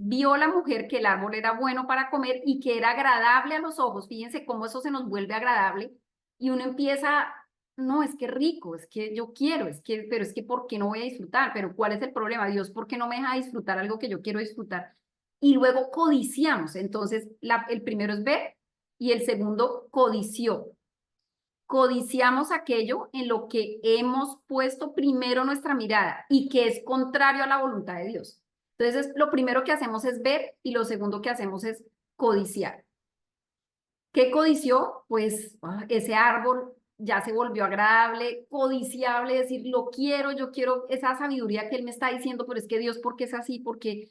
vio la mujer que el árbol era bueno para comer y que era agradable a los ojos. Fíjense cómo eso se nos vuelve agradable y uno empieza, no, es que rico, es que yo quiero, pero es que ¿por qué no voy a disfrutar? Pero ¿cuál es el problema? Dios, ¿por qué no me deja disfrutar algo que yo quiero disfrutar? Y luego codiciamos. Entonces, el primero es ver y el segundo codició. Codiciamos aquello en lo que hemos puesto primero nuestra mirada y que es contrario a la voluntad de Dios. Entonces, lo primero que hacemos es ver y lo segundo que hacemos es codiciar. ¿Qué codició? Pues ese árbol ya se volvió agradable, codiciable, decir, lo quiero, yo quiero esa sabiduría que él me está diciendo, pero es que Dios, ¿por qué es así? ¿Por qué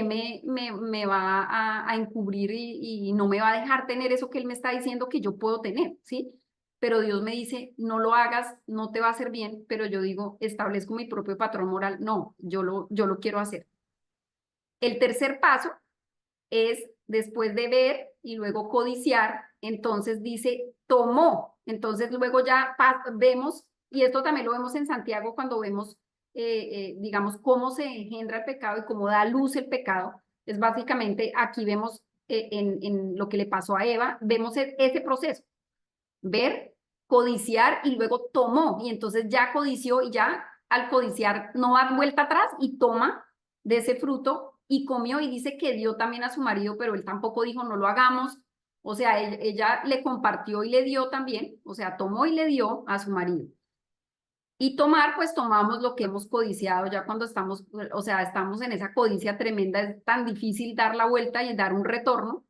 me va a encubrir y no me va a dejar tener eso que él me está diciendo que yo puedo tener? ¿Sí? Pero Dios me dice, no lo hagas, no te va a hacer bien, pero yo digo, establezco mi propio patrón moral, no, yo lo quiero hacer. El tercer paso es, después de ver y luego codiciar, entonces dice, tomó. Entonces luego ya vemos, y esto también lo vemos en Santiago cuando vemos, digamos, cómo se engendra el pecado y cómo da luz el pecado. Es básicamente, aquí vemos en lo que le pasó a Eva, vemos ese proceso. Ver, codiciar y luego tomó. Y entonces ya codició y ya al codiciar no da vuelta atrás y toma de ese fruto y comió y dice que dio también a su marido, pero él tampoco dijo no lo hagamos. O sea, ella le compartió y le dio también, o sea, tomó y le dio a su marido. Y tomar, pues tomamos lo que hemos codiciado ya cuando estamos, o sea, estamos en esa codicia tremenda, es tan difícil dar la vuelta y dar un retorno.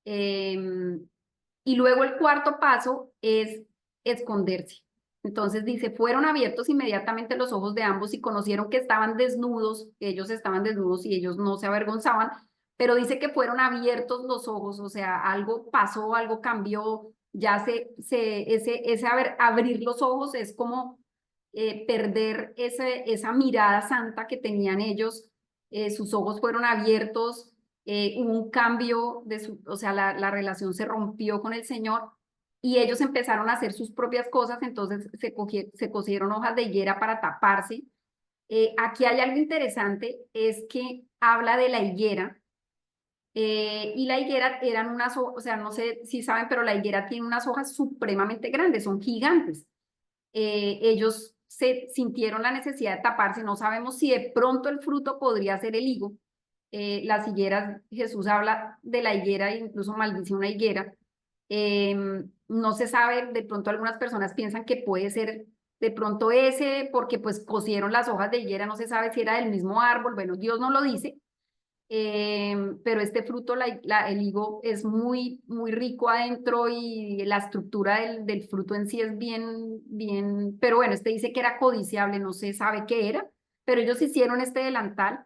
Y luego el cuarto paso es esconderse. Entonces dice, fueron abiertos inmediatamente los ojos de ambos y conocieron que estaban desnudos, que ellos estaban desnudos y ellos no se avergonzaban, pero dice que fueron abiertos los ojos, o sea, algo pasó, algo cambió, ya abrir los ojos es como perder esa mirada santa que tenían ellos, sus ojos fueron abiertos, hubo un cambio o sea, la relación se rompió con el Señor y ellos empezaron a hacer sus propias cosas, entonces se cosieron hojas de higuera para taparse. Aquí hay algo interesante, es que habla de la higuera, y la higuera eran unas hojas, o sea, no sé si saben, pero la higuera tiene unas hojas supremamente grandes, son gigantes. Ellos se sintieron la necesidad de taparse, no sabemos si de pronto el fruto podría ser el higo. Las higueras, Jesús habla de la higuera e incluso maldice una higuera. No se sabe, de pronto algunas personas piensan que puede ser de pronto ese, porque pues cosieron las hojas de higuera, no se sabe si era del mismo árbol, bueno, Dios no lo dice, pero este fruto, el higo, es muy, muy rico adentro y la estructura del fruto en sí es bien, pero bueno, este dice que era codiciable, no se sabe qué era, pero ellos hicieron este delantal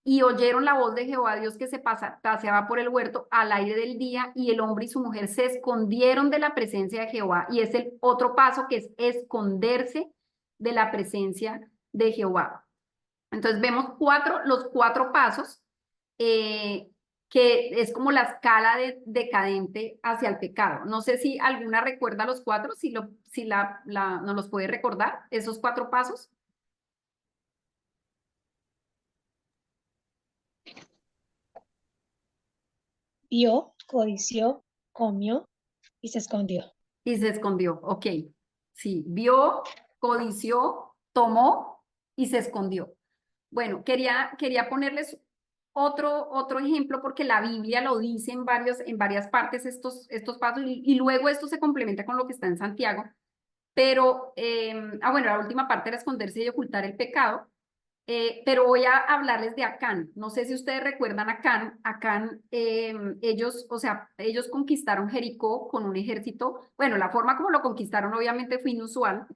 y oyeron la voz de Jehová Dios que se paseaba por el huerto al aire del día, y el hombre y su mujer se escondieron de la presencia de Jehová, y es el otro paso que es esconderse de la presencia de Jehová. Entonces vemos los 4 pasos, que es como la escala decadente hacia el pecado. No sé si alguna recuerda los 4, si nos los puede recordar, esos 4 pasos. Vio, codició, comió y se escondió. Y se escondió, ok. Sí, vio, codició, tomó y se escondió. Bueno, quería ponerles otro ejemplo, porque la Biblia lo dice en varias partes estos pasos, y luego esto se complementa con lo que está en Santiago. Pero, bueno, la última parte era esconderse y ocultar el pecado. Pero voy a hablarles de Acán. No sé si ustedes recuerdan a Acán. Acán, ellos conquistaron Jericó con un ejército. Bueno, la forma como lo conquistaron obviamente fue inusual,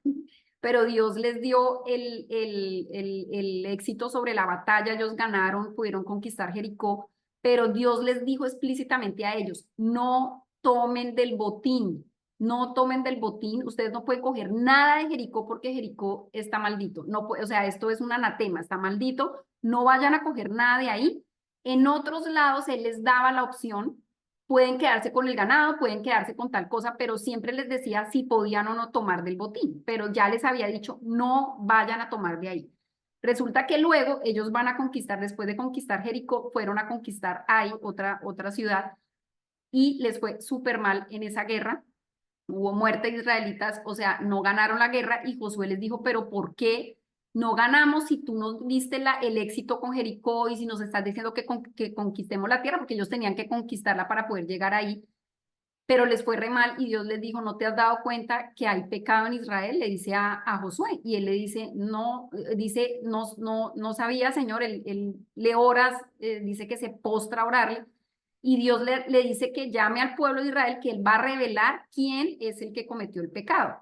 pero Dios les dio el éxito sobre la batalla. Ellos ganaron, pudieron conquistar Jericó, pero Dios les dijo explícitamente a ellos: no tomen del botín. No tomen del botín, ustedes no pueden coger nada de Jericó porque Jericó está maldito. No, o sea, esto es un anatema, está maldito, no vayan a coger nada de ahí. En otros lados él les daba la opción, pueden quedarse con el ganado, pueden quedarse con tal cosa, pero siempre les decía si podían o no tomar del botín, pero ya les había dicho no vayan a tomar de ahí. Resulta que luego ellos van a conquistar, después de conquistar Jericó, fueron a conquistar Ai, otra ciudad, y les fue súper mal en esa guerra. Hubo muerte de israelitas, o sea, no ganaron la guerra, y Josué les dijo: pero ¿por qué no ganamos si tú nos diste el éxito con Jericó y si nos estás diciendo que conquistemos la tierra? Porque ellos tenían que conquistarla para poder llegar ahí, pero les fue re mal, y Dios les dijo: ¿no te has dado cuenta que hay pecado en Israel? Le dice a Josué, y él le dice: no, no sabía, Señor. Él le oras, dice que se postra a orarle, y Dios le dice que llame al pueblo de Israel, que él va a revelar quién es el que cometió el pecado.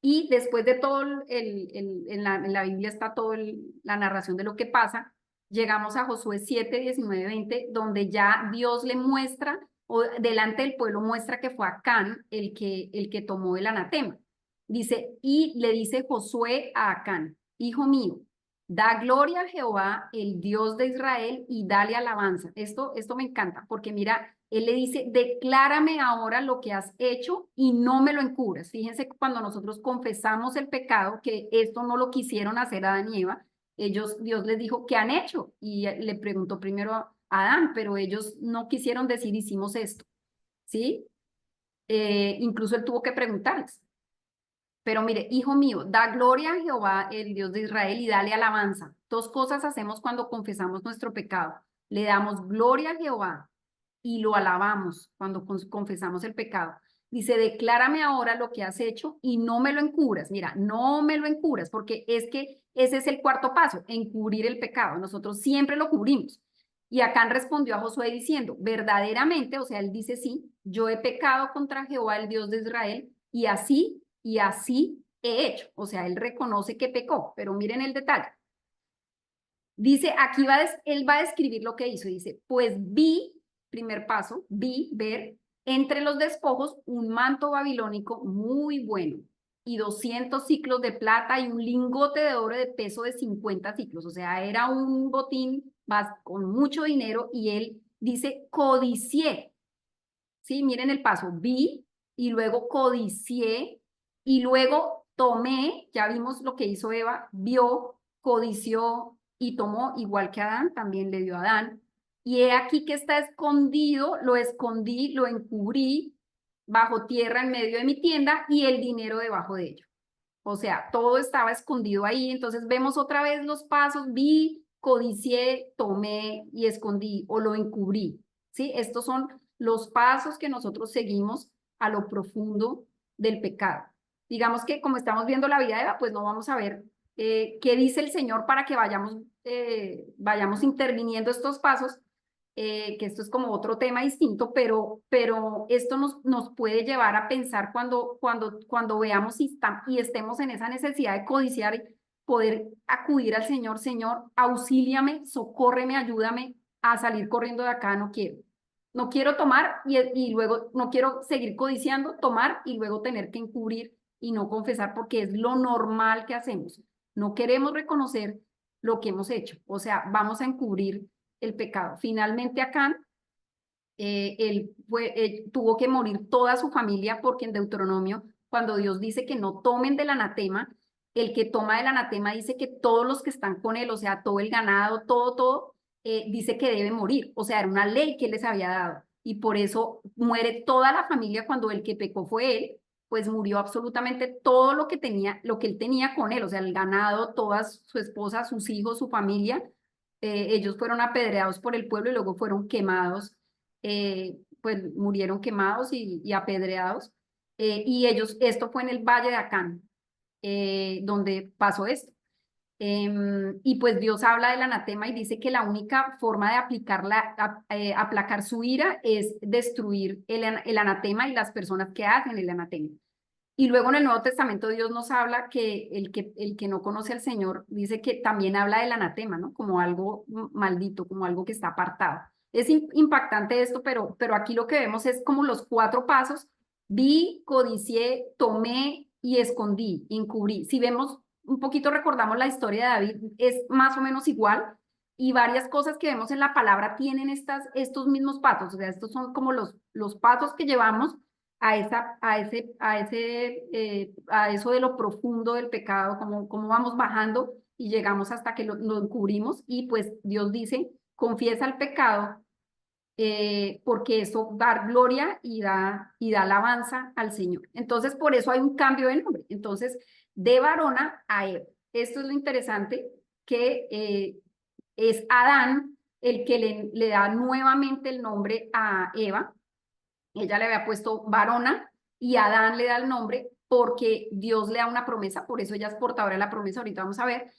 Y después de todo, en la Biblia está toda la narración de lo que pasa. Llegamos a Josué 7, 19, 20, donde ya Dios le muestra, o delante del pueblo muestra, que fue Acán el que tomó el anatema. Dice, y le dice Josué a Acán: hijo mío, da gloria a Jehová, el Dios de Israel, y dale alabanza. Esto me encanta, porque mira, él le dice: declárame ahora lo que has hecho y no me lo encubras. Fíjense, cuando nosotros confesamos el pecado, que esto no lo quisieron hacer Adán y Eva, Dios les dijo: ¿qué han hecho? Y le preguntó primero a Adán, pero ellos no quisieron decir: hicimos esto, ¿sí? Incluso él tuvo que preguntarles. Pero mire, hijo mío, da gloria a Jehová, el Dios de Israel, y dale alabanza. 2 cosas hacemos cuando confesamos nuestro pecado: le damos gloria a Jehová y lo alabamos cuando confesamos el pecado. Dice: declárame ahora lo que has hecho y no me lo encubras. Mira, no me lo encubras, porque es que ese es el 4 paso, encubrir el pecado. Nosotros siempre lo cubrimos. Y Acán respondió a Josué diciendo: verdaderamente, o sea, él dice: sí, yo he pecado contra Jehová, el Dios de Israel, y así he hecho. O sea, él reconoce que pecó, pero miren el detalle. Dice, aquí él va a describir lo que hizo. Dice: pues vi, primer paso, ver entre los despojos un manto babilónico muy bueno, y 200 ciclos de plata, y un lingote de oro de peso de 50 ciclos. O sea, era un botín con mucho dinero, y él dice: codicié. Sí, miren el paso: vi, y luego codicié, y luego tomé. Ya vimos lo que hizo Eva: vio, codició y tomó, igual que Adán, también le dio a Adán. Y he aquí que está escondido, lo escondí, lo encubrí bajo tierra en medio de mi tienda, y el dinero debajo de ello. O sea, todo estaba escondido ahí. Entonces vemos otra vez los pasos: vi, codicié, tomé y escondí, o lo encubrí. ¿Sí? Estos son los pasos que nosotros seguimos a lo profundo del pecado. Digamos que, como estamos viendo la vida de Eva, pues no vamos a ver qué dice el Señor para que vayamos interviniendo estos pasos, que esto es como otro tema distinto, pero esto nos puede llevar a pensar cuando veamos y estemos en esa necesidad de codiciar, poder acudir al Señor, Señor, auxíliame, socórreme, ayúdame a salir corriendo de acá, no quiero. No quiero tomar y luego no quiero seguir codiciando, tomar y luego tener que encubrir y no confesar porque es lo normal que hacemos. No queremos reconocer lo que hemos hecho, o sea, vamos a encubrir el pecado. Finalmente Acán, él tuvo que morir toda su familia porque en Deuteronomio, cuando Dios dice que no tomen del anatema, el que toma del anatema dice que todos los que están con él, o sea, todo el ganado, todo, dice que debe morir. O sea, era una ley que él les había dado. Y por eso muere toda la familia cuando el que pecó fue él, pues murió absolutamente todo lo que él tenía con él, o sea, el ganado, toda su esposa, sus hijos, su familia. Ellos fueron apedreados por el pueblo y luego fueron quemados, pues murieron quemados y apedreados. Y esto fue en el Valle de Acán, donde pasó esto. Y pues Dios habla del anatema y dice que la única forma de aplacar su ira es destruir el anatema y las personas que hacen el anatema. Y luego en el Nuevo Testamento Dios nos habla que el que no conoce al Señor dice que también habla del anatema, ¿no? Como algo maldito, como algo que está apartado. Es impactante esto, pero aquí lo que vemos es como los 4 pasos: vi, codicié, tomé y escondí, encubrí. Si vemos un poquito, recordamos la historia de David, es más o menos igual, y varias cosas que vemos en la palabra tienen estos mismos pasos, o sea, estos son como los pasos que llevamos a eso de lo profundo del pecado, como vamos bajando y llegamos hasta que lo encubrimos. Y pues Dios dice, confiesa el pecado, porque eso da gloria y da alabanza al Señor. Entonces, por eso hay un cambio de nombre. Entonces, de varona a Eva. Esto es lo interesante, que es Adán el que le da nuevamente el nombre a Eva. Ella le había puesto varona y Adán le da el nombre porque Dios le da una promesa, por eso ella es portadora de la promesa, ahorita vamos a ver,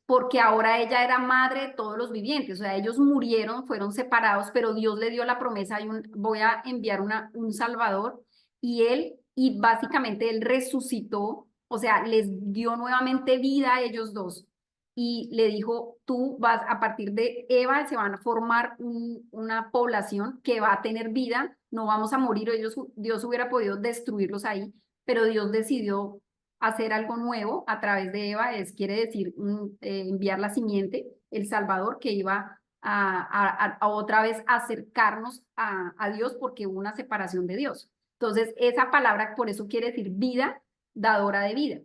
porque ahora ella era madre de todos los vivientes, o sea, ellos murieron, fueron separados, pero Dios le dio la promesa, voy a enviar un Salvador, y básicamente él resucitó, o sea, les dio nuevamente vida a ellos dos. Y le dijo, tú vas, a partir de Eva se van a formar una población que va a tener vida, no vamos a morir, Dios hubiera podido destruirlos ahí, pero Dios decidió hacer algo nuevo a través de Eva, quiere decir enviar la simiente, el Salvador, que iba a otra vez acercarnos a Dios porque hubo una separación de Dios. Entonces, esa palabra por eso quiere decir vida, dadora de vida.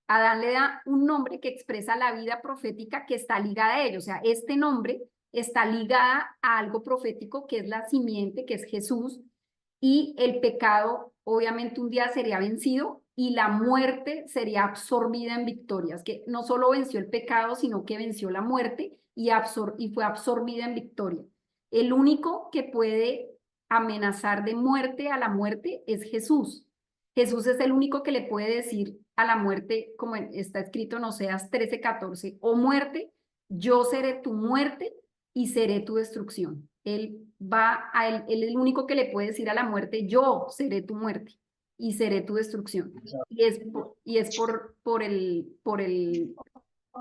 Adán le da un nombre que expresa la vida profética que está ligada a ello. O sea, este nombre está ligada a algo profético que es la simiente, que es Jesús, y el pecado obviamente un día sería vencido y la muerte sería absorbida en victorias, que no solo venció el pecado, sino que venció la muerte y fue absorbida en victoria. El único que puede amenazar de muerte a la muerte es Jesús. Jesús es el único que le puede decir a la muerte, como está escrito en Oseas 13:14, o muerte, yo seré tu muerte y seré tu destrucción. Él es el único que le puede decir a la muerte, yo seré tu muerte y seré tu destrucción. Y es por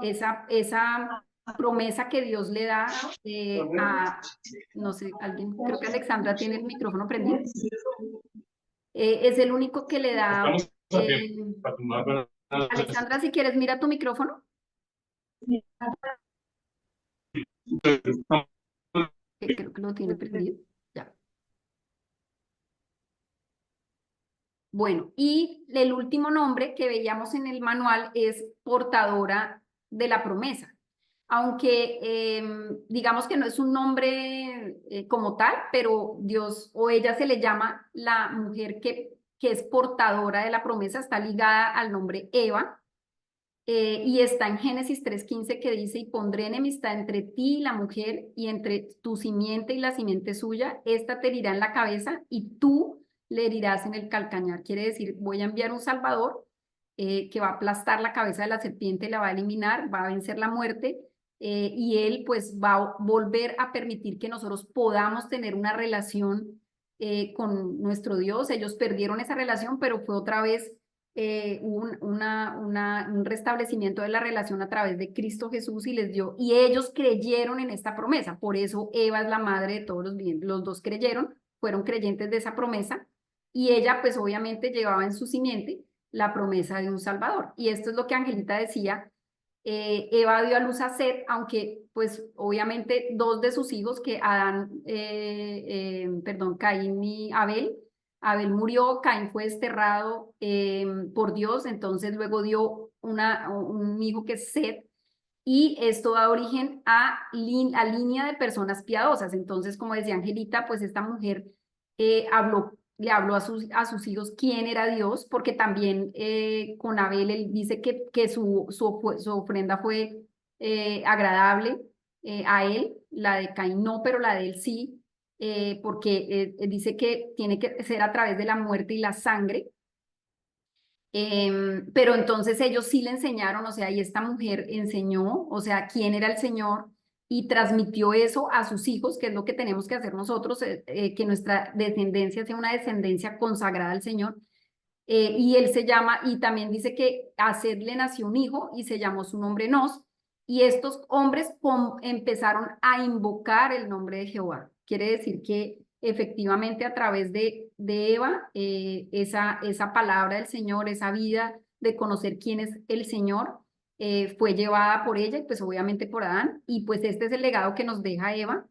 esa promesa que Dios le da no sé, creo que Alexandra tiene el micrófono prendido. Es el único que le da. Alexandra, si quieres, mira tu micrófono. Creo que lo tiene prendido. Ya. Bueno, y el último nombre que veíamos en el manual es portadora de la promesa. Aunque digamos que no es un nombre como tal, pero Dios o ella se le llama la mujer que es portadora de la promesa, está ligada al nombre Eva, y está en Génesis 3:15 que dice, y pondré enemistad entre ti y la mujer y entre tu simiente y la simiente suya, esta te herirá en la cabeza y tú le herirás en el calcañar. Quiere decir, voy a enviar un Salvador que va a aplastar la cabeza de la serpiente, la va a eliminar, va a vencer la muerte, y Él pues va a volver a permitir que nosotros podamos tener una relación con nuestro Dios. Ellos perdieron esa relación, pero fue otra vez un restablecimiento de la relación a través de Cristo Jesús y les dio, y ellos creyeron en esta promesa. Por eso Eva es la madre de todos los vivientes. Los dos creyeron, fueron creyentes de esa promesa, y ella pues obviamente llevaba en su simiente la promesa de un Salvador. Y esto es lo que Angelita decía. Eva dio a luz a Set, aunque pues obviamente dos de sus hijos, que Caín y Abel. Abel murió, Caín fue desterrado por Dios, entonces luego dio un hijo que es Set, y esto da origen a línea de personas piadosas. Entonces, como decía Angelita, pues esta mujer le habló a sus hijos quién era Dios, porque también con Abel él dice que su ofrenda fue agradable a él, la de Caín no, pero la de él sí, porque dice que tiene que ser a través de la muerte y la sangre. Pero entonces ellos sí le enseñaron, o sea, y esta mujer enseñó, o sea, quién era el Señor, y transmitió eso a sus hijos, que es lo que tenemos que hacer nosotros, que nuestra descendencia sea una descendencia consagrada al Señor. Y él se llama, y también dice que a Set le nació un hijo y se llamó su nombre Nos, y estos hombres empezaron a invocar el nombre de Jehová. Quiere decir que efectivamente a través de Eva, esa palabra del Señor, esa vida de conocer quién es el Señor, fue llevada por ella y pues obviamente por Adán, y pues este es el legado que nos deja Eva.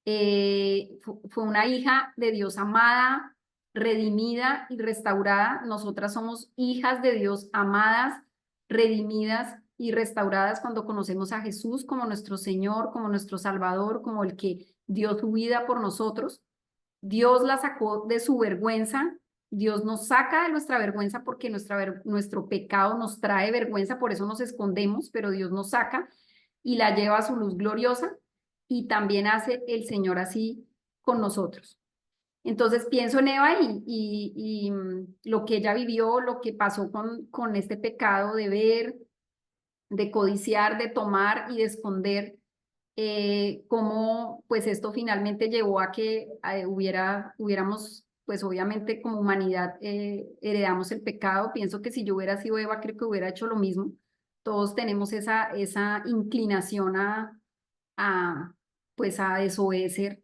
Fue una hija de Dios amada, redimida y restaurada. Nosotras somos hijas de Dios amadas, redimidas y restauradas cuando conocemos a Jesús como nuestro Señor, como nuestro Salvador, como el que dio su vida por nosotros. Dios la sacó de su vergüenza. Dios nos saca de nuestra vergüenza porque nuestro pecado nos trae vergüenza, por eso nos escondemos, pero Dios nos saca y la lleva a su luz gloriosa, y también hace el Señor así con nosotros. Entonces pienso en Eva y lo que ella vivió, lo que pasó con este pecado de ver, de codiciar, de tomar y de esconder, cómo pues esto finalmente llevó a que hubiéramos, pues obviamente como humanidad heredamos el pecado. Pienso que si yo hubiera sido Eva, creo que hubiera hecho lo mismo. Todos tenemos esa inclinación pues a desobedecer,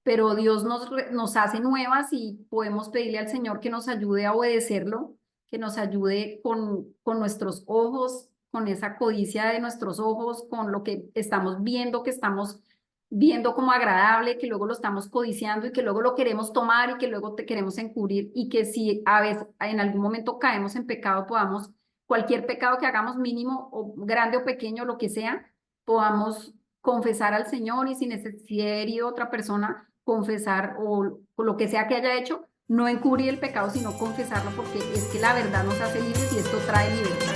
pero Dios nos hace nuevas y podemos pedirle al Señor que nos ayude a obedecerlo, que nos ayude con nuestros ojos, con esa codicia de nuestros ojos, con lo que estamos viendo como agradable, que luego lo estamos codiciando y que luego lo queremos tomar y que luego te queremos encubrir, y que si a veces en algún momento caemos en pecado, podamos, cualquier pecado que hagamos, mínimo o grande o pequeño, lo que sea, podamos confesar al Señor, y si necesita herir a otra persona, confesar, o lo que sea que haya hecho, no encubrir el pecado, sino confesarlo, porque es que la verdad nos hace libres y esto trae libertad.